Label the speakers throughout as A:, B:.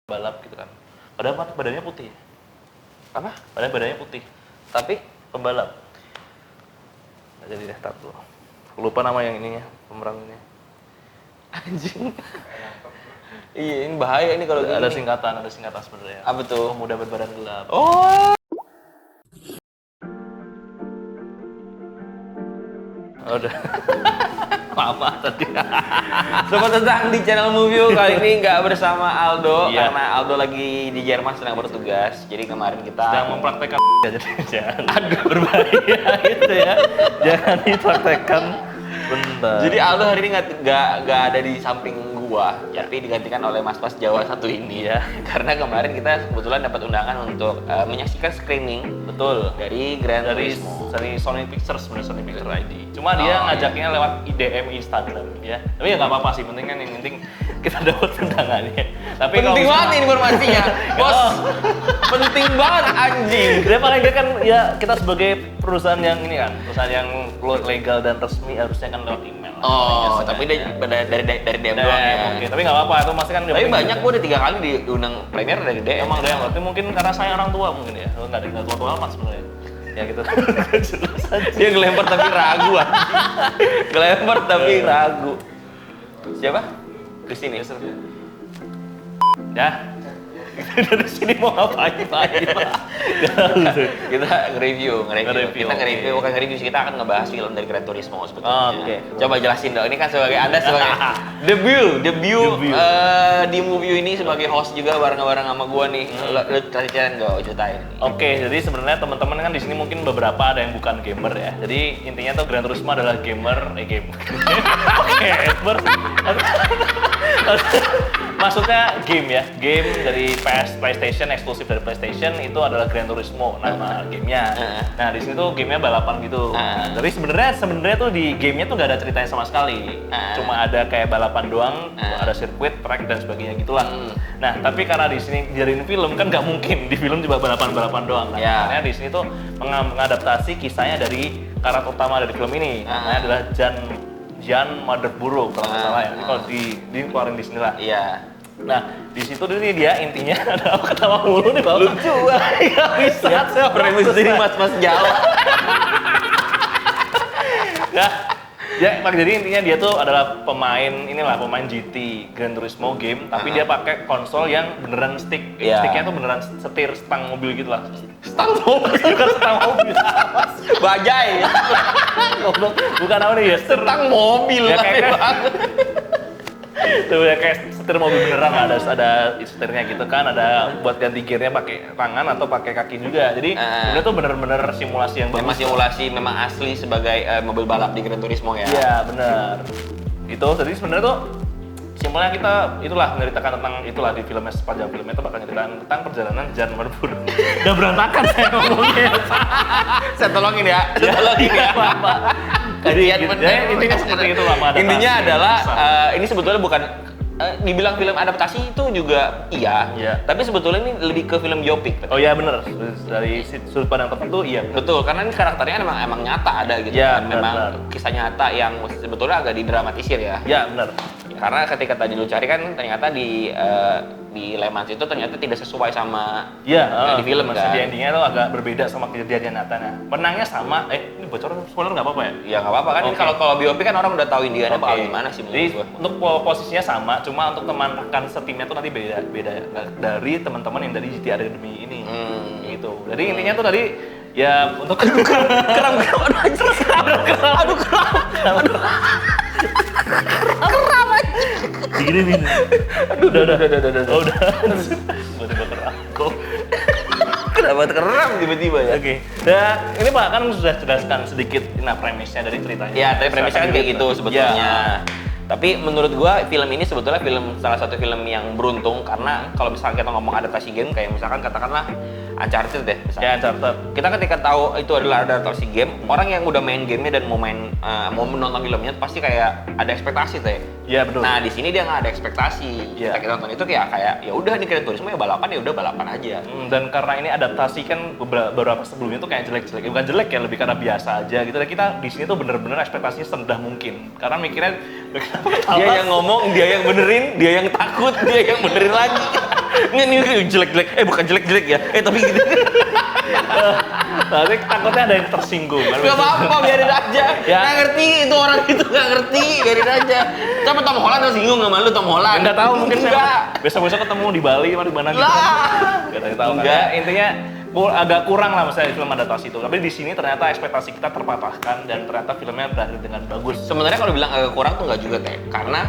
A: balap gitu kan. Padahal badannya putih.
B: Apa?
A: Padahal badannya putih.
B: Tapi
A: Pembalap. Nggak jadi deh, tato. Aku lupa nama yang ininya, pemerannya.
B: anjing. Iya, ini bahaya ini kalau
A: Ada
B: gini.
A: singkatan sebenarnya.
B: Apa tuh?
A: Pemuda berbadan gelap.
B: Oh.
A: Oh, udah. Lama tadi.
B: Sobat Tentang di channel Movie kali ini nggak bersama Aldo
A: Iya.
B: karena Aldo lagi di Jerman sedang bertugas. Jadi kemarin kita
A: Sedang mempraktekkan jadi jangan berbahaya gitu ya. Jangan dipraktekkan. Bentar.
B: Jadi Aldo hari ini nggak ada di samping gua, tapi digantikan oleh Mas Jawa satu ini
A: Iya.
B: Karena kemarin kita kebetulan dapat undangan untuk menyaksikan screening
A: betul.
B: dari Gran
A: Dari
B: Turismo.
A: Sony Pictures, sebenarnya Sony Pictures ID. Cuma dia
B: Oh,
A: ngajaknya lewat IDM Instagram ya. Tapi ya nggak apa-apa sih, penting kan yang penting kita dapat undangannya. Tapi kalau
B: Penting
A: misalnya-
B: banget ini informasinya, bos. Penting banget anjing.
A: Dia paling nggak kan ya kita sebagai perusahaan yang ini kan, perusahaan yang legal dan resmi harusnya kan lewat email.
B: Oh,
A: Biasanya.
B: tapi dari DM
A: Dan,
B: doang ya.
A: oke. Tapi nggak apa-apa, itu masih kan.
B: Tapi banyak gua udah 3 kali diundang premier dari DM.
A: Emang dia berarti mungkin karena saya orang tua mungkin ya. Nggak ada tua-tua amat sebenarnya. Ya gitu. Jelas aja.
B: Dia ngelempar tapi ragu anjing. Ngelempar tapi ragu. Siapa? Kesini.
A: Ya. Dari sini mau ngapain Pak?
B: Kita nge-review.
A: Nge-review,
B: Kita nge-review,
A: oke.
B: bukan nge-review sih, kita akan ngebahas film dari Gran Turismo sebetulnya.
A: Oke.
B: Coba jelasin dong. Ini kan sebagai Anda sebagai debut
A: Debut.
B: di movie ini sebagai host juga bareng-bareng sama gua nih. Lu ceritain dong, ceritain.
A: Oke, jadi sebenarnya teman-teman kan di sini mungkin beberapa ada yang bukan gamer ya. Jadi intinya tuh Gran Turismo adalah game. Oke, maksudnya game ya. Game dari PlayStation, eksklusif dari PlayStation itu adalah Gran Turismo nama gamenya. Nah, di sini tuh gamenya balapan gitu. Tapi sebenarnya tuh di gamenya tuh nggak ada ceritanya sama sekali. Cuma ada kayak balapan doang, ada sirkuit, track dan sebagainya gitulah. Nah, tapi karena di sini dijadiin film kan nggak mungkin di film cuma balapan doang. Nah,
B: Ya.
A: makanya di sini tuh mengadaptasi kisahnya dari karakter utama dari film ini. Namanya adalah Jan Motherburg kalau nggak salah ya. Ini kalau dikeluarin di sini lah.
B: Iya.
A: Nah, di situ dia intinya ada ketawa mulu nih Bapak.
B: Lucu banget.
A: Nggak bisa. saya
B: Premis
A: maksud
B: dari
A: saya.
B: Mas Jawa.
A: Jadi intinya dia tuh adalah pemain GT Gran Turismo game, tapi dia pakai konsol yang beneran stick.
B: Iya.
A: Sticknya tuh beneran setir stang mobil gitu lah.
B: Stang mobil.
A: Bukan stang mobil.
B: Bajai.
A: Goblok. Bukan apa nih ya?
B: Stang mobil.
A: Ya,
B: aneh
A: kayak-
B: banget.
A: Tuh ya kayak setir mobil beneran ada setirnya gitu kan, ada buat ganti gearnya pakai tangan atau pakai kaki juga. Jadi ini tuh bener-bener simulasi yang
B: Memang
A: bagus.
B: simulasi, memang asli sebagai mobil balap di Gran Turismo ya.
A: Iya bener. Gitu. Jadi sebenarnya tuh simpelnya kita itulah menceritakan tentang itulah di filmnya, sepanjang filmnya itu bakal ceritakan tentang perjalanan Jan Motherburg. Udah berantakan saya ngomongnya.
B: Saya tolongin ya. Saya tolongin ya. Kasihan
A: Gitu,
B: bener.
A: ya, intinya seperti itu lah, adaptasi.
B: Intinya adalah
A: Bisa.
B: ini sebetulnya bukan dibilang film adaptasi itu juga iya.
A: Iya.
B: Tapi sebetulnya ini lebih ke film biopik.
A: Oh iya bener, dari sudut pandang tertentu iya bener.
B: Betul, karena ini karakternya emang nyata ada gitu.
A: Iya,
B: kan.
A: benar,
B: Memang
A: benar.
B: kisah nyata yang sebetulnya agak didramatisir ya.
A: Iya bener.
B: Karena ketika tadi lu cari kan ternyata di Le Mans itu ternyata tidak sesuai sama
A: Iya,
B: yang di film kan.
A: Di endingnya tuh agak berbeda sama kejadian nyatanya. Menangnya sama, ini bocor spoiler nggak apa-apa ya?
B: Ya nggak apa-apa kan. Ini
A: Oke.
B: kalau biopik kan orang udah tahu Indiana
A: Oke.
B: bakal gimana sih
A: Jadi
B: menurut gua.
A: untuk posisinya sama, cuma untuk teman rekan setimnya tuh nanti beda dari teman-teman yang dari GT Academy ini. Gitu. Jadi intinya tuh tadi ya untuk
B: Keram aduh anjing. Aduh keram.
A: Gini nih. Udah. Oh, udah. Tiba-tiba kerangkung.
B: Kenapa keram tiba-tiba ya?
A: Oke. Dan ini Pak kan sudah jelaskan sedikit premisnya dari ceritanya.
B: Ya, tapi premisnya kan kayak gitu sebetulnya.
A: Ya.
B: Tapi menurut gua film ini sebetulnya salah satu film yang beruntung karena kalau misalnya kita ngomong adaptasi game kayak misalkan katakanlah Uncharted deh misalnya.
A: Ya, Uncharted.
B: Kita ketika tahu itu adalah adaptasi game, orang yang udah main gamenya dan mau menonton filmnya pasti kayak ada ekspektasi teh.
A: Iya betul.
B: Nah di sini dia nggak ada ekspektasi.
A: Iya.
B: Kita nonton itu kayak ya udah nih Gran Turismo ya balapan ya udah balapan aja.
A: Dan karena ini adaptasi kan beberapa sebelumnya tuh kayak jelek-jelek, bukan jelek ya, lebih karena biasa aja gitu. Dan kita di sini tuh bener-bener ekspektasinya serendah mungkin. Karena mikirnya
B: Dia yang ngomong, dia yang benerin, dia yang takut, dia yang benerin lagi. Nggak nih jelek-jelek. Bukan jelek-jelek ya. Tapi gitu.
A: Tapi takutnya ada yang tersinggung.
B: Gak apa-apa, biarin aja.
A: Ya.
B: Nggak ngerti itu orang itu nggak ngerti, biarin aja. Coba Tom Holland tersinggung sama lu Tom Holland.
A: Nggak tahu mungkin
B: enggak.
A: Besok-besok ketemu di Bali atau di mana gitu.
B: Lah.
A: Nggak tahu kan.
B: Enggak.
A: Ya, intinya agak kurang lah misalnya film adaptasi itu. Tapi di sini ternyata ekspektasi kita terpatahkan dan ternyata filmnya berakhir dengan bagus.
B: Sebenarnya kalau bilang agak kurang tuh nggak juga kayak karena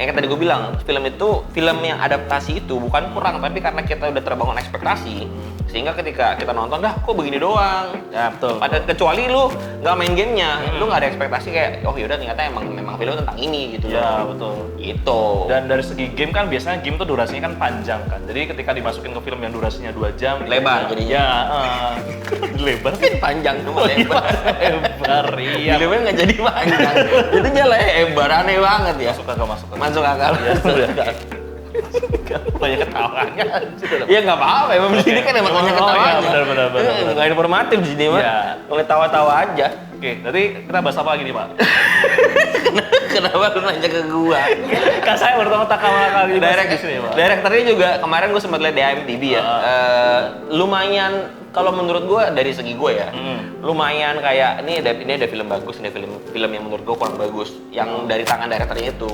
B: yang tadi gue bilang film yang adaptasi itu bukan kurang tapi karena kita udah terbangun ekspektasi sehingga ketika kita nonton dah kok begini doang
A: Ya betul.
B: kecuali lu nggak main gamenya lu nggak ada ekspektasi kayak oh yaudah ternyata memang film tentang ini gitu
A: Ya
B: loh.
A: betul.
B: Gitu.
A: Dan dari segi game kan biasanya game tuh durasinya kan panjang kan. Jadi ketika dimasukin ke film yang durasinya 2 jam,
B: Lebar
A: jadinya.
B: jadinya.
A: Ya, lebar
B: Kan panjang cuma lebar.
A: lebar iya.
B: Filmnya nggak jadi panjang. Itu dia lebar aneh banget ya.
A: Masuk akal masuk akal.
B: Masuk akal.
A: Ya, sudah. Banyak ketawanya.
B: Ya nggak apa-apa, emang di sini kan emang banyak ketawanya.
A: Iya, benar.
B: Nggak informatif di sini mah.
A: Iya.
B: Boleh tawa-tawa aja.
A: Oke, nanti kita bahas apa lagi nih Pak?
B: Kenapa lu nanya ke gua?
A: Kan saya pertama kali di sini Pak.
B: Direkturnya juga kemarin gua sempat lihat di IMDb ya. Lumayan kalau menurut gua dari segi gua ya. Lumayan kayak ini ada film bagus, ini film yang menurut gua kurang bagus yang dari tangan direkturnya itu.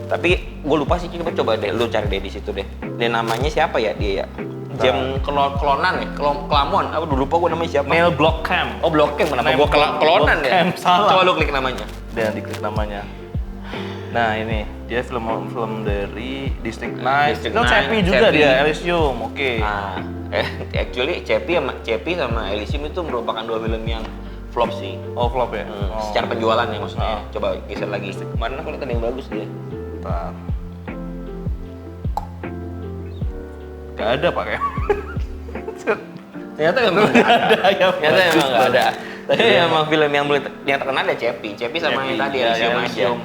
B: Tapi gue lupa sih, coba deh lu cari deh di situ deh. Dia namanya siapa ya dia ya? Jam Klonan ya? Klamon. Aku dulu lupa gue namanya siapa.
A: Neil Blomkamp.
B: Oh Blomkamp, kenapa
A: Neil
B: gue Klonan ya?
A: Blomkamp, salah.
B: Coba lu klik namanya.
A: Dan diklik namanya. Nah ini dia film dari District 9.
B: District
A: Itu
B: 9,
A: Cepi juga
B: Cepi.
A: dia, Elysium. Oke.
B: Nah, actually Cepi sama Elysium itu merupakan dua film yang flop sih.
A: Oh flop ya. Oh.
B: Secara penjualan ya maksudnya.
A: Oh.
B: Coba geser lagi. Kemarin aku lihat ada yang bagus dia.
A: Bentar. Gak ada Pak ya.
B: Ternyata memang nggak ada.
A: ya.
B: Ternyata memang nggak ada. Tapi
A: Iya.
B: emang film yang terkenal ya Cepi sama yang tadi
A: ya,
B: Elysium aja.
A: Elysium,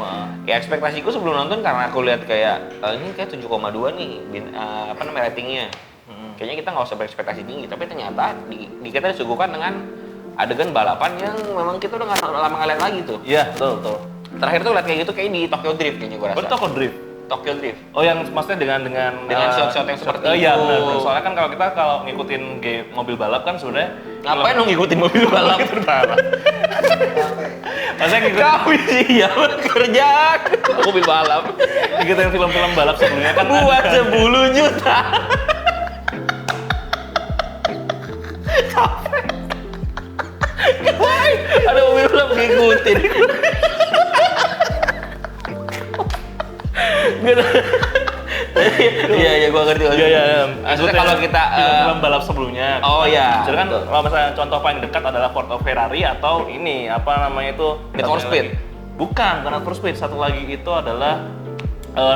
B: Ya ekspektasiku sebelum nonton karena aku lihat kayak ini kayak 7,2 nih apa namanya ratingnya. Kayaknya kita nggak usah berekspektasi tinggi, tapi ternyata di kita disuguhkan dengan adegan balapan yang memang kita udah nggak lama nggak lihat lagi tuh.
A: Iya, betul.
B: Terakhir tuh lihat kayak gitu kayak di Tokyo Drift kayaknya gue rasa.
A: Betul kok drift.
B: Tokyo Drift.
A: Oh yang maksudnya dengan
B: shot-shot yang seperti
A: oh, iya,
B: itu.
A: benar. Soalnya kan kalau ngikutin game mobil balap kan sebenarnya
B: Ngapain lu ngikutin mobil balap?
A: Maksudnya ngikutin
B: Kami sih ya bekerja mobil balap.
A: ngikutin film-film balap sebelumnya kan
B: Buat 10 juta. Ada mobil balap ngikutin. Iya, gua ngerti.
A: Iya.
B: Maksudnya kalau kita
A: film balap sebelumnya.
B: Oh iya.
A: Jadi kan
B: betul.
A: kalau misalnya contoh paling dekat adalah Ford Ferrari atau ini apa namanya itu?
B: Need for
A: satu
B: Speed.
A: lagi. Bukan Need for Speed. Satu lagi itu adalah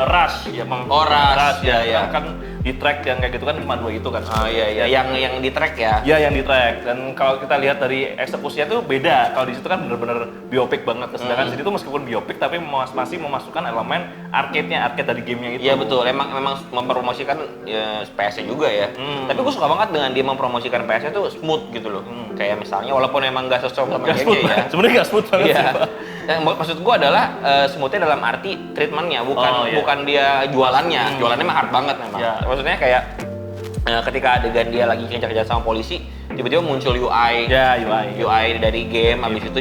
A: Rush ya,
B: Oh, Rush.
A: ya.
B: Iya.
A: Kan di track yang kayak gitu kan cuma 2 itu kan.
B: Oh iya, yang di track ya.
A: Ya yang di track, dan kalau kita lihat dari eksekusinya tuh beda. Kalau di situ kan bener-bener biopik banget, sedangkan di situ meskipun biopik tapi masih memasukkan elemen arcade dari gamenya itu.
B: Iya betul, emang mempromosikan ya, PS-nya juga ya. Tapi gue suka banget dengan dia mempromosikan PS-nya tuh smooth gitu loh. Kayak misalnya walaupun emang gak sesuai sama
A: Nggak
B: gamenya
A: smooth,
B: ya.
A: sebenarnya nggak smooth banget
B: Iya.
A: sih, Pak.
B: Maksud gue adalah smoothnya dalam arti treatmentnya,
A: Oh, iya.
B: bukan dia jualannya. Jualannya mah hard banget memang.
A: Iya.
B: Maksudnya kayak ketika adegan dia lagi kejar-kejar sama polisi, tiba-tiba muncul UI.
A: Ya UI.
B: Dari game, habis itu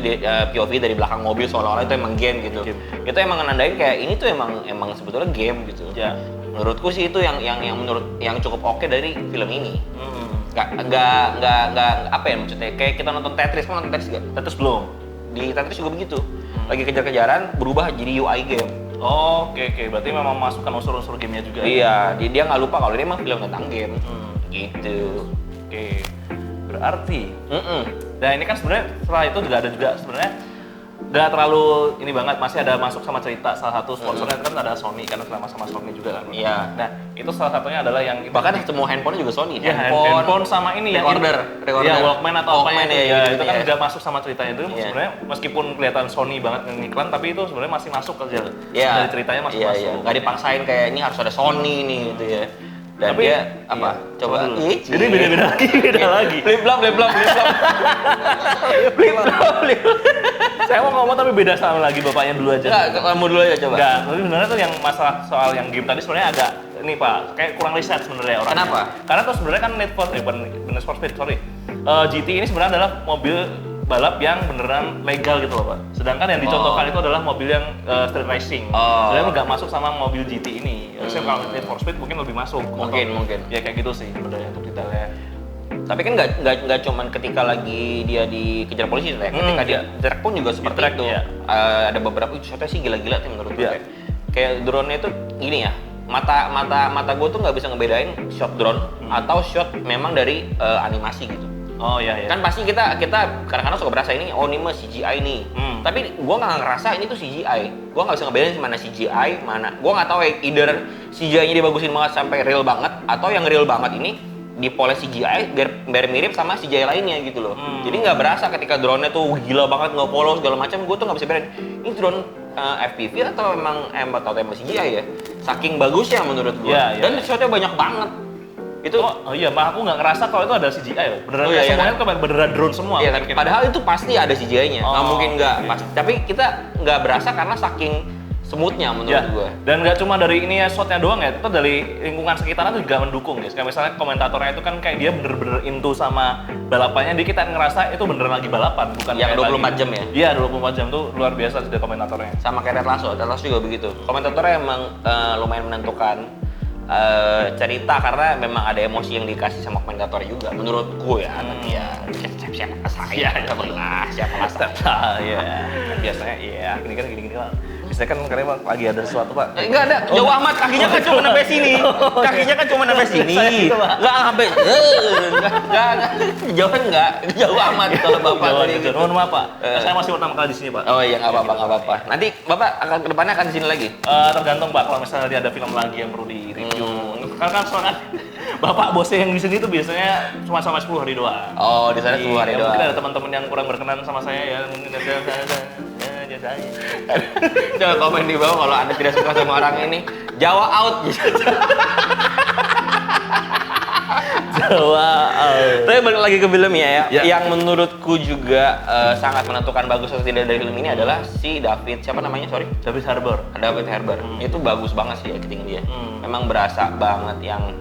B: POV dari belakang mobil seolah-olah itu emang game gitu.
A: Game.
B: Itu emang ngenandain kayak ini tuh emang sebetulnya game gitu.
A: Ya.
B: Menurutku sih itu yang cukup oke dari film ini.
A: Hmm.
B: Nggak apa ya maksudnya kayak kita nonton Tetris, kan nonton Tetris gak?
A: Tetris belum.
B: Di Tetris juga begitu. Lagi kejar-kejaran berubah jadi UI game.
A: Oh, oke. Berarti memang masukkan unsur-unsur gamenya juga.
B: Iya, dia nggak lupa kalau dia emang film tentang game. Gitu.
A: Oke. Berarti.
B: Mm-mm.
A: Nah ini kan sebenarnya setelah itu juga ada sebenarnya nggak terlalu ini banget, masih ada masuk sama cerita. Salah satu sponsornya kan ada Sony, karena sama Sony juga kan.
B: Iya.
A: Nah itu salah satunya adalah yang
B: Bahkan semua handphone juga Sony.
A: ya, handphone sama ini
B: recorder.
A: ya Walkman atau apa
B: Walkman
A: itu
B: ya,
A: itu kan
B: ya.
A: juga masuk sama ceritanya itu.
B: Iya.
A: Sebenarnya meskipun kelihatan Sony banget iklan, tapi itu sebenarnya masih masuk aja.
B: Iya.
A: Dari ceritanya masih
B: Iya,
A: masuk.
B: iya. Nggak dipaksain kayak ini harus ada Sony nih gitu ya. Dan
A: Tapi,
B: dia apa?
A: iya.
B: Coba.
A: Dulu.
B: Ih,
A: Jadi beda lagi.
B: Flip flop.
A: Saya mau ngomong tapi beda sama lagi bapaknya dulu aja.
B: Enggak, kamu dulu aja coba.
A: Enggak, tapi sebenarnya tuh yang masalah soal yang game tadi sebenarnya agak ini Pak, kayak kurang riset sebenarnya orang.
B: Kenapa?
A: Karena tuh sebenarnya kan bukan Need for Speed, sorry. GT ini sebenarnya adalah mobil balap yang beneran legal gitu loh Pak. Sedangkan yang dicontohkan itu adalah mobil yang street racing. Sebenarnya nggak masuk sama mobil GT ini. Harusnya kalau Need for Speed mungkin lebih masuk.
B: Mungkin.
A: Ya kayak gitu sih sebenarnya untuk detailnya.
B: Tapi kan nggak cuman ketika lagi dia dikejar polisi ya, ketika dia track pun juga seperti
A: track,
B: itu.
A: ya.
B: Ada beberapa shotnya sih gila-gila sih menurut gue. Kayak drone-nya itu gini ya, mata gue tuh nggak bisa ngebedain shot drone atau shot memang dari animasi gitu.
A: Oh iya.
B: Kan pasti kita kadang-kadang suka berasa ini mah CGI nih. Tapi gue nggak ngerasa ini tuh CGI. Gue nggak bisa ngebedain mana CGI, mana. Gue nggak tahu ya, either CGI-nya dibagusin banget sampai real banget, atau yang real banget ini dipoles CGI biar mirip sama CGI lainnya gitu loh. Jadi nggak berasa ketika drone-nya tuh gila banget, nggak polos segala macam. Gue tuh nggak bisa bedain ini drone FPV atau emang CGI ya. Saking bagusnya menurut gue. Dan shotnya banyak banget. Itu
A: iya, aku nggak ngerasa kalau itu ada CGI loh. Beneran semuanya kan beneran drone semua.
B: Iya, padahal itu pasti ada CGI-nya. Nggak mungkin nggak. Tapi kita nggak berasa karena saking smoothnya menurut gue.
A: Dan nggak cuma dari ini ya shotnya doang ya, itu dari lingkungan sekitarnya juga mendukung guys. Kayak misalnya komentatornya itu kan kayak dia bener-bener into sama balapannya, jadi kita ngerasa itu beneran lagi balapan, bukan
B: yang
A: kayak
B: 24 jam ya?
A: Iya, 24 jam tuh luar biasa sih komentatornya.
B: Sama kayak Ted Lasso juga begitu. Komentatornya emang lumayan menentukan cerita karena memang ada emosi yang dikasih sama komentator juga menurutku ya. Tapi ya siapa saya
A: Biasanya gini lah. Biasanya kan karena lagi ada sesuatu Pak.
B: Enggak ada, jauh amat, kakinya kan cuma sampai sini. Kakinya kan cuma sampai sini. Enggak sampai enggak jauh amat kalau Bapak tadi gitu.
A: Mohon maaf Pak. Saya masih pertama kali di sini Pak.
B: Oh iya, enggak apa-apa. Nanti Bapak akan ke depannya akan di sini lagi.
A: Tergantung Pak, kalau misalnya dia ada film lagi yang perlu di-review. Karena kan soalnya Bapak bosnya yang di sini tuh biasanya cuma sampai 10 hari doang.
B: Oh, di sana 10 hari doang.
A: Mungkin ada teman-teman yang kurang berkenan sama saya ya, mungkin ada saya.
B: Coba komen di bawah kalau Anda tidak suka sama orang ini. Jawa out.
A: Jawa out.
B: Tapi balik lagi ke film ya. Yang menurutku juga sangat menentukan bagus atau tidak dari film ini adalah si David, siapa namanya? Sorry.
A: David Harbour.
B: Itu bagus banget sih acting dia. Memang berasa banget yang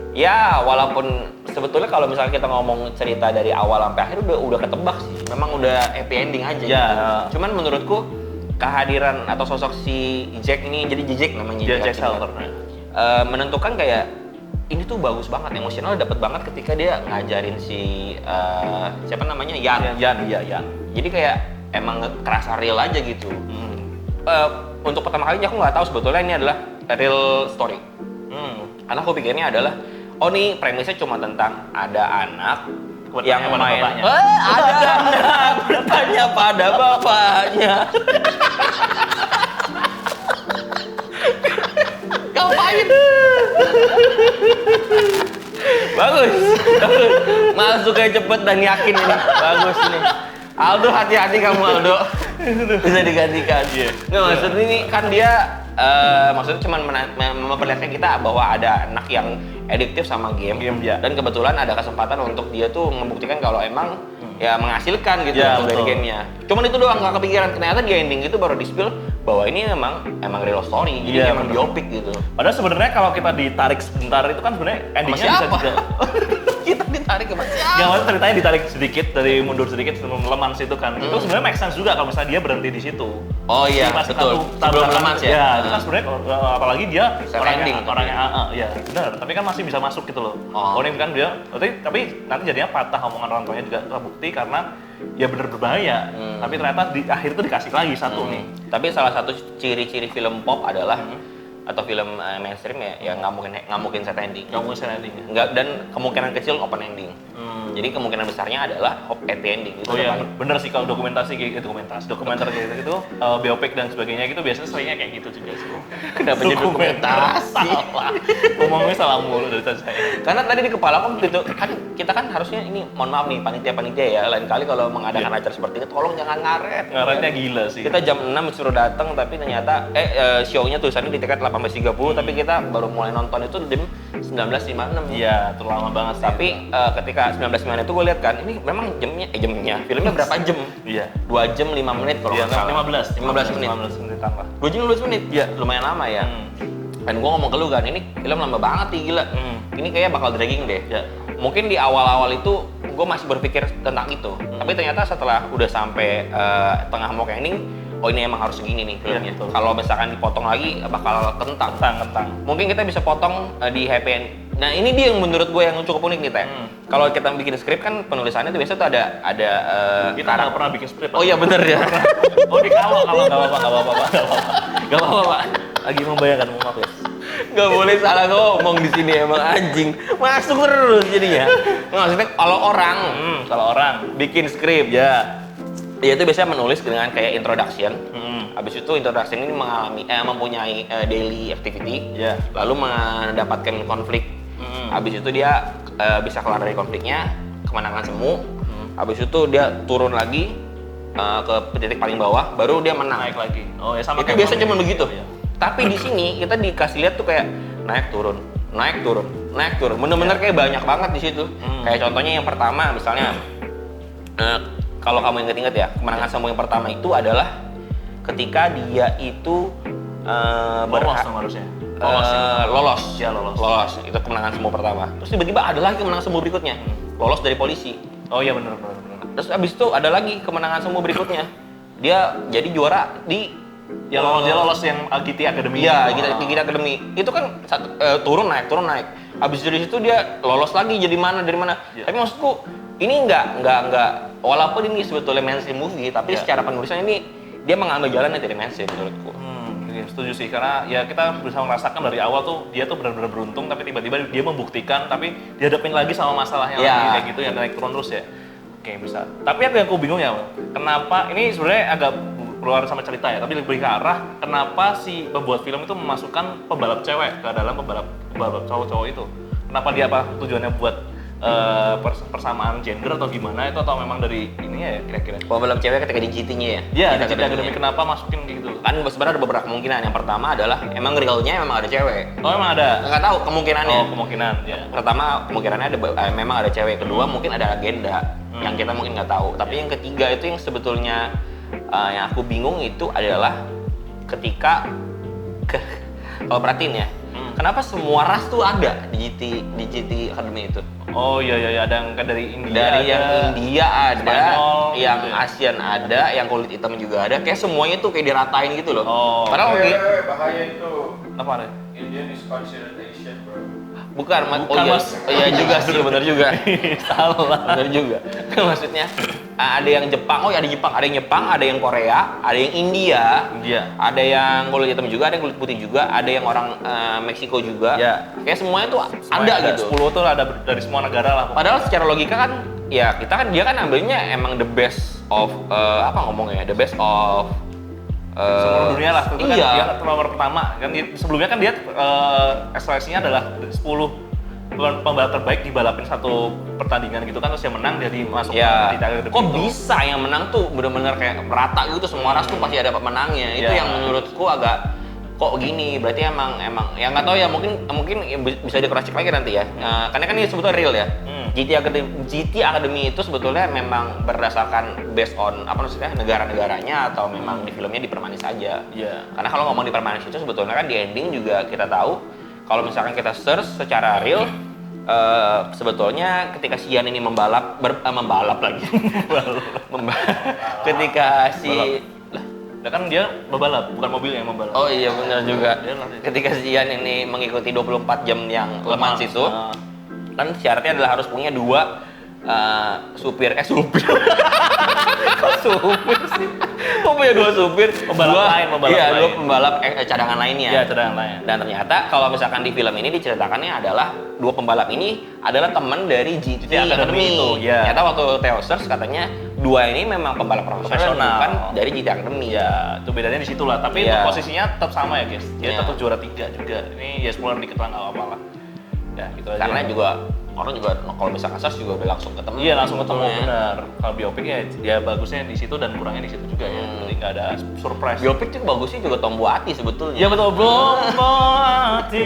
B: ya walaupun sebetulnya kalau misalnya kita ngomong cerita dari awal sampai akhir udah ketebak sih. Memang udah happy ending aja gitu. Cuman menurutku kehadiran atau sosok si Jack ini, jadi Jack namanya.
A: Jack Salter.
B: Menentukan kayak ini tuh bagus banget, emosional dapet banget ketika dia ngajarin si siapa namanya Yan. Jadi kayak emang kerasa real aja gitu. Untuk pertama kalinya aku nggak tahu sebetulnya ini adalah real story. Karena aku pikirnya adalah nih premisnya cuma tentang ada anak yang main. Ada anak bertanya pada bapaknya. Ngapain? Bagus. Masuk kayak cepet dan yakin ini. Bagus nih. Aldo, hati-hati kamu Aldo. Bisa digantikan. Nggak, maksudnya ini kan dia maksudnya cuma memperlihatkan kita bahwa ada anak yang adiktif sama game dan kebetulan ada kesempatan untuk dia tuh membuktikan kalau emang ya menghasilkan gitu dari gamenya. Cuman itu doang, nggak kepikiran ternyata di ending itu baru di-spill bahwa ini emang real story, jadi emang biopic gitu.
A: Padahal sebenarnya kalau kita ditarik sebentar itu kan sebenarnya endingnya bisa juga.
B: Kita ditarik ke siapa?
A: Yang awalnya ceritanya ditarik sedikit dari mundur sedikit sebelum Le Mans itu kan. Itu sebenarnya make sense juga kalau misalnya dia berhenti di situ.
B: Oh iya, betul. Sebelum Le Mans ya.
A: Ya, itu kan sebenarnya apalagi dia orangnya ya benar. Tapi kan masih bisa masuk gitu loh. Oh ini kan dia, tapi nanti jadinya patah omongan orang tuanya juga terbukti karena ya bener berbahaya. Tapi ternyata di akhir itu dikasih lagi satu nih.
B: Tapi salah satu ciri-ciri film pop adalah atau film mainstream ya nggak mungkin set ending.
A: Nggak mungkin set ending.
B: Nggak, dan kemungkinan kecil open ending. Jadi kemungkinan besarnya adalah happy ending gitu.
A: Oh iya, bener sih kalau dokumenter kayak gitu, biopic dan sebagainya gitu biasanya seringnya kayak gitu juga sih.
B: Kenapa jadi dokumentasi?
A: Ngomongnya salah mulu dari tadi saya.
B: Karena tadi di kepala aku gitu kan kita kan harusnya ini mohon maaf nih panitia ya, lain kali kalau mengadakan acara seperti ini tolong jangan ngaret.
A: Ngaretnya gila sih.
B: Kita jam 6 disuruh datang tapi ternyata show-nya tulisannya di tiket 18.30 tapi kita baru mulai nonton itu jam 19.56.
A: Iya, terlalu lama banget sih.
B: Tapi ketika 19.59 itu gue lihat kan, ini memang jamnya filmnya berapa jam?
A: Iya.
B: 2 jam 5 menit kalau nggak salah.
A: 15 menit.
B: 2 jam 15 menit tambah. 2 jam 15 menit? Iya. Lumayan lama ya. Dan gue ngomong ke lu kan, ini film lama banget nih gila. Ini kayaknya bakal dragging deh. Mungkin di awal-awal itu gue masih berpikir tentang itu. Tapi ternyata setelah udah sampai tengah mau ke ending, oh ini emang harus segini nih filmnya. Kalau misalkan dipotong lagi bakal kentang. Mungkin kita bisa potong di happy end. Nah ini dia yang menurut gue yang cukup unik nih Teh. Kalau kita bikin skrip kan penulisannya tuh biasa tuh ada
A: kita nggak pernah bikin skrip.
B: Oh iya bener ya.
A: Oh di kalau nggak apa-apa Pak. Lagi membayangkan, maaf ya.
B: Gak boleh salah ngomong di sini emang anjing. Masuk terus jadinya. Maksudnya kalau orang bikin skrip ya dia itu biasanya menulis dengan kayak introduction. Habis itu introduction ini mempunyai daily activity. Lalu mendapatkan konflik. Habis itu dia bisa keluar dari konfliknya, kemenangan semu. Habis itu dia turun lagi ke titik paling bawah, baru dia menang.
A: Naik lagi. Oh ya sama.
B: Itu biasa cuma begitu. Tapi di sini kita dikasih lihat tuh kayak naik turun. Bener-bener kayak banyak banget di situ. Kayak contohnya yang pertama misalnya, kalau kamu inget-inget ya, kemenangan semu yang pertama itu adalah ketika dia itu lolos. Itu kemenangan semu pertama. Terus tiba-tiba ada lagi kemenangan semu berikutnya, lolos dari polisi.
A: Oh iya benar.
B: Terus abis itu ada lagi kemenangan semu berikutnya, dia jadi juara di
A: dia lolos yang GT Academy.
B: Iya, GT Academy. Itu kan turun naik. Habis dari situ dia lolos lagi jadi dari mana. Tapi maksudku ini enggak walaupun ini sebetulnya mainstream movie, tapi secara penulisan ini dia mengambil jalan yang tidak mainstream menurutku.
A: Setuju sih, karena ya kita bisa merasakan dari awal tuh dia tuh benar-benar beruntung, tapi tiba-tiba dia membuktikan, tapi dihadapin lagi sama masalah yang lagi kayak gitu, yang naik turun terus ya. Oke, bisa. Tapi yang aku bingung ya, kenapa ini sebenarnya agak keluar sama cerita ya, tapi lebih ke arah kenapa si pembuat film itu memasukkan pembalap cewek ke dalam pembalap cowok-cowok itu. Kenapa dia tujuannya buat persamaan gender atau gimana itu, atau memang dari ini ya kira-kira?
B: Pembalap cewek ketika di GT-nya ya?
A: Iya, di GT Academy kenapa masukin gitu?
B: Kan sebenarnya ada beberapa kemungkinan. Yang pertama adalah emang realnya memang ada cewek.
A: Oh emang ada?
B: Nggak tahu kemungkinannya.
A: Oh kemungkinan, ya.
B: Pertama kemungkinannya memang ada cewek. Kedua mungkin ada agenda yang kita mungkin nggak tahu. Tapi yang ketiga itu yang sebetulnya yang aku bingung itu adalah ketika kalau perhatiin ya, kenapa semua ras tuh ada di GT Academy itu?
A: Oh iya, ada yang dari India.
B: Dari yang India ada,
A: Spanyol,
B: yang
A: gitu ya?
B: ASEAN ada, yang kulit hitam juga ada. Kayak semuanya tuh kayak diratain gitu loh.
A: Oh.
B: Padahal
C: bahaya itu.
A: Apa nih?
C: Indian is considered Asian, bro.
B: Bukan,
A: Bukan,
B: iya.
A: Mas.
B: Iya juga sih, benar juga.
A: Salah.
B: Benar juga. Maksudnya ada yang Jepang, ada yang Jepang, ada yang Korea, ada yang India, ada yang kulit hitam juga, ada yang kulit putih juga, ada yang orang Meksiko juga.
A: Ya.
B: Kayak semuanya tuh ada gitu.
A: 10 tuh ada dari semua negara lah.
B: Padahal secara logika kan, ya dia kan ambilnya emang the best of the best of
A: seluruh dunia lah. Itu
B: iya.
A: Kan dia nomor pertama. Kan sebelumnya kan dia ekspresinya adalah 10 pembalap terbaik dibalapin satu pertandingan gitu kan, terus yang menang jadi masuk
B: ke
A: Academy.
B: Kok bisa yang menang tuh bener-bener kayak merata gitu, semua ras tuh pasti ada pemenangnya. Itu yang menurutku agak kok gini, berarti emang ya nggak tahu ya, mungkin bisa dikeracik lagi nanti ya. Karena kan ini sebetulnya real ya. GT Academy itu sebetulnya memang berdasarkan based on negara-negaranya, atau memang di filmnya dipermanis aja. Karena kalau ngomong dipermanis itu sebetulnya kan di ending juga kita tahu kalau misalkan kita search secara real, sebetulnya ketika si Ian ini membalap lagi. Ketika si
A: kan dia membalap, bukan mobil yang membalap.
B: Oh iya benar juga. Ketika si Ian ini mengikuti 24 jam yang Le Mans itu, kan syaratnya adalah harus punya 2 supir. Supir sih. Kok punya 2 supir?
A: Pembalap lain.
B: Iya, 2 pembalap cadangan lainnya.
A: Iya, cadangan lain.
B: Dan ternyata kalau misalkan di film ini diceritakannya adalah 2 pembalap ini adalah teman dari GT Academy itu. Ternyata waktu Theo search katanya 2 ini memang pembalap profesional, bukan dari GT Academy.
A: Ya, itu bedanya di situ lah. Tapi untuk posisinya tetap sama ya, guys. Dia tetap juara 3 juga. Ini ya spoiler dikit lah, nggak apa-apa lah. Ya, gitu aja.
B: Karena juga orang juga kalau misalkan search juga udah langsung ketemu.
A: Iya, langsung ketemu, benar. Kalau biopik ya bagusnya di situ dan kurangnya di situ juga ya. Jadi nggak ada surprise.
B: Biopik tuh bagusnya juga Tombo Ati sebetulnya.
A: Iya betul, Tombo Ati.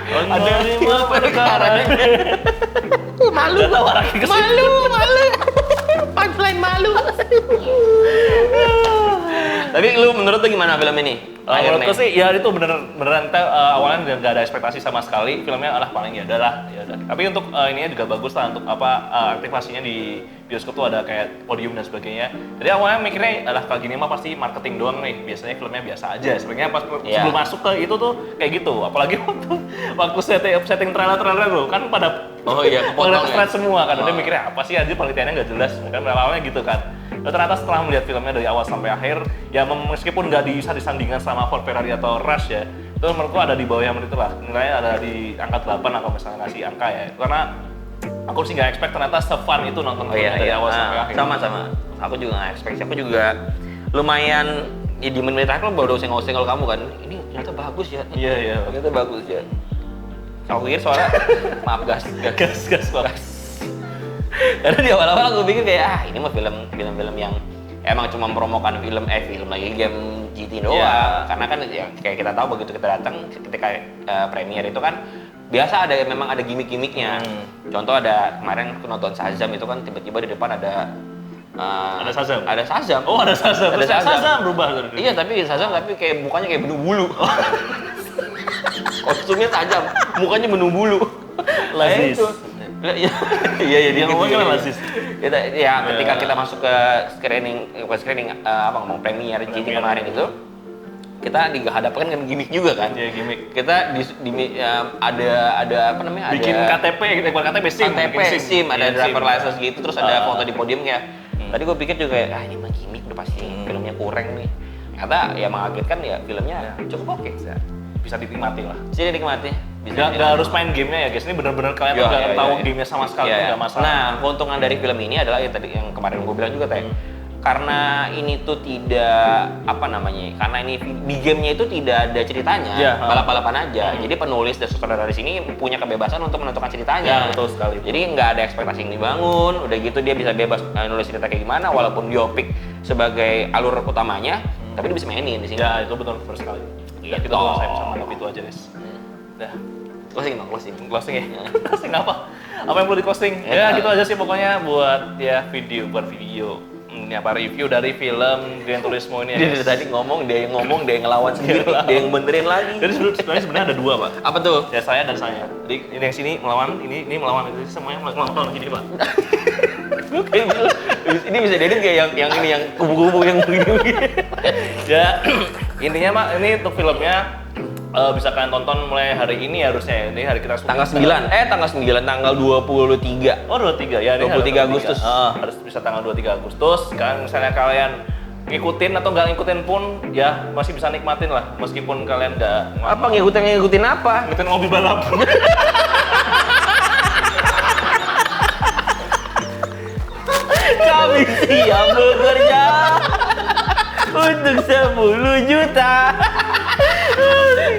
A: Ada 5 perkara.
B: Malu punchline malu. Tapi lu menurut lu gimana film ini?
A: Menurutku sih ya itu beneran kita awalnya nggak ada ekspektasi sama sekali, filmnya paling ya udahlah. Tapi untuk ininya juga bagus lah untuk aktivasinya di bioskop tuh ada kayak podium dan sebagainya. Jadi awalnya mikirnya kalau gini mah pasti marketing doang nih. Biasanya filmnya biasa aja. Sebenarnya pas sebelum masuk ke itu tuh kayak gitu. Apalagi waktu setting trailer tuh kan pada kepotong semua kan. Udah mikirnya apa sih aja penelitiannya nggak jelas. Kan awalnya gitu kan. Dan ternyata setelah melihat filmnya dari awal sampai akhir, ya meskipun nggak bisa disandingkan sama Ford, Ferrari atau Rush ya, itu menurutku ada di bawah yang itu lah. Nilainya ada di angka 8 kalau misalnya ngasih angka ya. Karena aku sih nggak expect ternyata se-fun itu nonton filmnya dari awal sampai akhir.
B: Sama. Aku juga nggak expect. Aku juga lumayan di menit terakhir baru senggol-senggol kamu kan. Ini ternyata bagus ya.
A: Iya.
B: Ternyata bagus ya. Aku pikir soalnya maaf gas. Karena di awal-awal aku pikir kayak ini mah film-film yang emang cuma meromokan film lagi game GT doang. Karena kan ya kayak kita tahu begitu kita datang ketika premiere itu kan biasa memang ada gimmick-gimmicknya. Contoh ada kemarin aku nonton Shazam itu kan tiba-tiba di depan ada
A: Shazam.
B: Ada Shazam.
A: Oh, ada Shazam.
B: Ada
A: Shazam berubah.
B: Iya, tapi Shazam kayak mukanya kayak benuh bulu. Kostumnya Shazam, mukanya benuh bulu.
A: Lazis.
B: Iya dia
A: ngomongnya Lazis.
B: Ketika kita masuk ke premier GT kemarin itu kita dihadapkan dengan gimmick juga kan.
A: Iya, gimmick.
B: Kita ada apa namanya?
A: Bikin KTP gitu, KTP SIM,
B: ada driver license gitu, terus ada foto di podiumnya. Tadi gue pikir juga ini mah gimmick udah pasti filmnya kurang nih. Ternyata ya mengagetkan ya filmnya cukup oke.
A: Bisa dinikmati lah.
B: Bisa dinikmati.
A: Nggak harus main gamenya ya guys, ini bener-bener kalian nggak tahu gamenya sama sekali, nggak masalah.
B: Nah, keuntungan dari film ini adalah yang kemarin gue bilang juga Teh, karena ini tuh tidak karena ini di gamenya itu tidak ada ceritanya, balap-balapan aja. Jadi penulis dan sutradara di sini punya kebebasan untuk menentukan ceritanya.
A: Betul sekali.
B: Jadi nggak ada ekspektasi yang dibangun, udah gitu dia bisa bebas nulis cerita kayak gimana, walaupun biopik sebagai alur utamanya, tapi dia bisa mainin di sini.
A: Ya itu betul sekali. Ya kita tuh saya bisa menangkap itu aja guys. Udah. Closing ya? Closing apa? Apa yang perlu di closing? Ya gitu aja sih pokoknya buat video ini review dari film Gran Turismo ini.
B: Dia dari tadi dia yang ngelawan sendiri, dia yang benerin lagi.
A: Jadi sebenarnya ada dua Pak.
B: Apa tuh?
A: Ya saya dan saya. Jadi ini yang sini melawan, ini melawan, ini semuanya melawan gini Pak.
B: Ini bisa diedit kayak yang kubu-kubu yang begini.
A: Ya intinya Mak, ini untuk filmnya bisa kalian tonton mulai hari ini harusnya. Ini hari kita
B: tanggal 9. Tanggal 23.
A: Oh, 23 ya.
B: 23 Agustus.
A: Harus bisa tanggal 23 Agustus. Kan misalnya kalian ngikutin atau nggak ngikutin pun ya masih bisa nikmatin lah meskipun kalian nggak
B: ngikutin apa?
A: Ngikutin mobil balap.
B: Kami siap bekerja untuk 10 juta.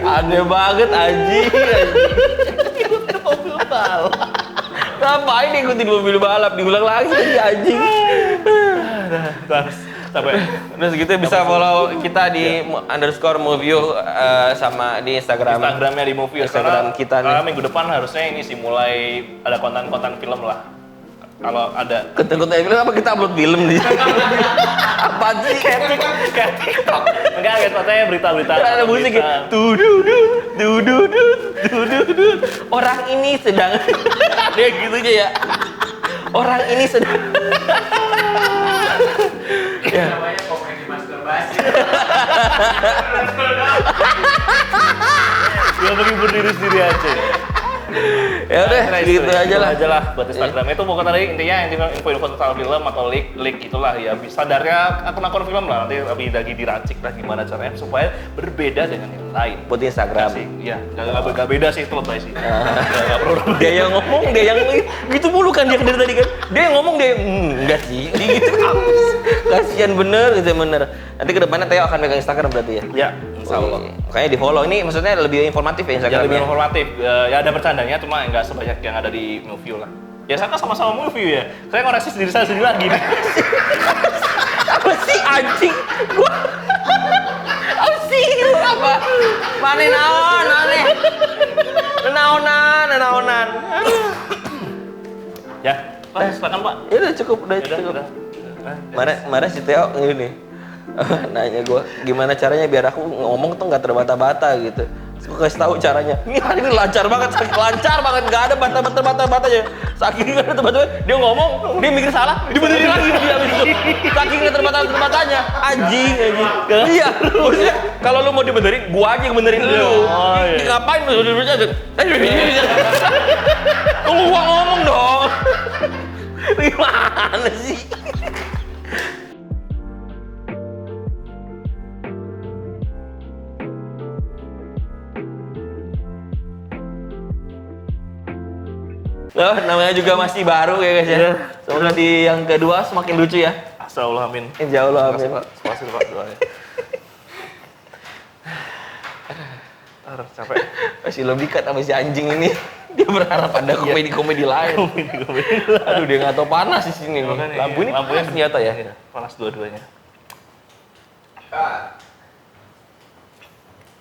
B: Aneh banget anjing.
A: Mobil balap.
B: Ngapain ikutin mobil balap? Diulang lagi anjing. Terus gitu bisa follow kita di _movie sama di Instagramnya
A: di movie
B: Instagram kita nih.
A: Karena minggu depan harusnya ini sih mulai ada konten-konten film lah. Kalau ada
B: konten-konten film apa kita upload film nih? Apa sih?
A: Kayak TikTok. Enggak guys, katanya berita-berita.
B: Ada musik tududut. Orang ini sedang dia gitu aja ya. Orang ini sedang
C: Namanya komedi masturbasi.
A: Ya menghibur diri sendiri aja.
B: Ya udah gitu aja lah
A: buat Instagram itu pokoknya tadi intinya info-info tentang film atau leak itulah ya sadarnya akun-akun film lah nanti lagi diracik lah gimana caranya supaya berbeda dengan yang lain
B: buat Instagram
A: sih ya nggak beda sih itu lebay sih nggak perlu
B: dia yang ngomong dia yang gitu mulu kan dia dari tadi kan dia yang ngomong dia enggak sih gitu kasian bener nanti kedepannya Theo akan megang Instagram berarti
A: ya insyaallah
B: makanya di follow ini maksudnya lebih informatif ya Instagramnya
A: lebih informatif ya ada bercandanya cuma nggak sebanyak yang ada di movie lah ya saya kan sama-sama movie ya saya ngoreksi diri saya sendiri lagi
B: apa sih anjing gua apa sih apa mana naonan
A: ya Pak silakan Pak
B: ya udah cukup
A: udah
B: Mana si Theo ini Nanya gue, gimana caranya biar aku ngomong tuh nggak terbata-bata gitu. Gue kasih tahu caranya. Ini hari ini lancar banget, nggak ada bata-batanya. Saking nggak ada terbata, dia ngomong, dia mikir salah, dibenerin lagi dia habis itu. Saking nggak terbata-batanya, anjing. Iya, maksudnya kalau lu mau dibenerin, gua aja yang benerin lu.
A: Oh, iya.
B: Ngapain lu? Lu gua ngomong dong. Gimana sih? Loh, namanya juga masih baru ya guys ya. Semoga di yang kedua semakin lucu ya.
A: Astagfirullahaladzim.
B: Insya Allah amin.
A: Makasih Pak doanya. Capek.
B: Masih lo dikat sama si anjing ini. Dia berharap ada komedi-komedi lain. Aduh, dia nggak tahu panas di sini nih. Lampu ini panas ternyata ya.
A: Panas dua-duanya.